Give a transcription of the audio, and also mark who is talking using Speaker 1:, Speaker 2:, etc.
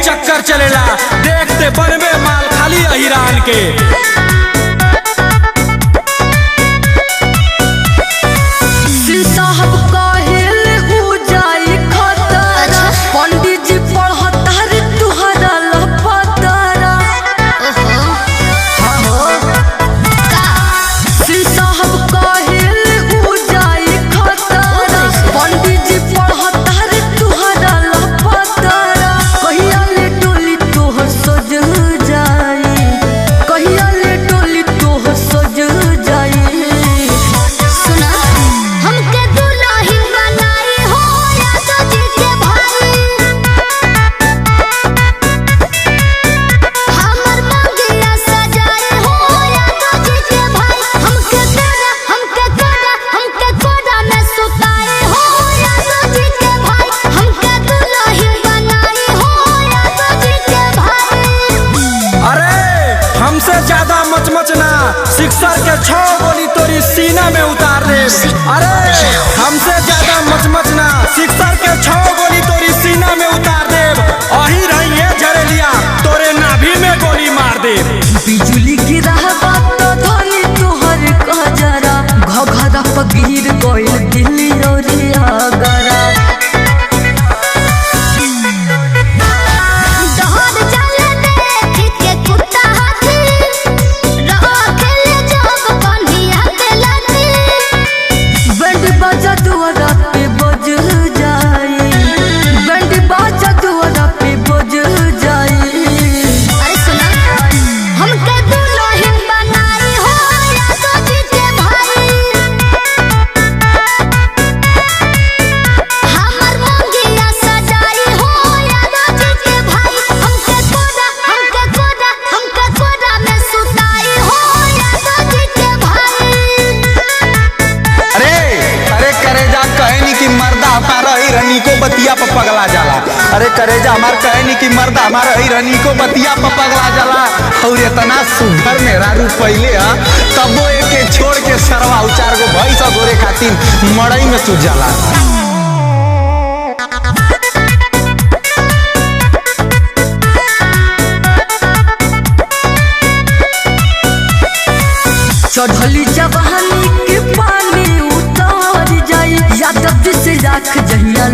Speaker 1: चक्कर चलेला, देखते बनबे माल खाली अहिरान के। ज्यादा मचमचना, सिक्सर के 6 गोली तोरी सीना में उतार दे। अरे हमसे ज्यादा मचमचना, सिक्सर के 6 गोली तोरी सीना में उतार दे। अही रही है जरेलिया, तोरे नाभि में गोली मार दे।
Speaker 2: बिजुली गिरा तो धोली तोहर कजरा, घघरा पगीर गइल दिल्ली और आगरा।
Speaker 3: को बतिया पर पगला जाला। अरे करेजा हमार कहनी कि मर्द हमारा ही रनी को बतिया पर पगला जाला। और इतना सुघर मेरा रूप पहले तबो एक छोड़ के सरवा उचार को भई सा गोरे खातिर मड़ई में सूझ जाला।
Speaker 2: चढ़ली जवानी के पानी उतार जाई, यादव से राख जहिया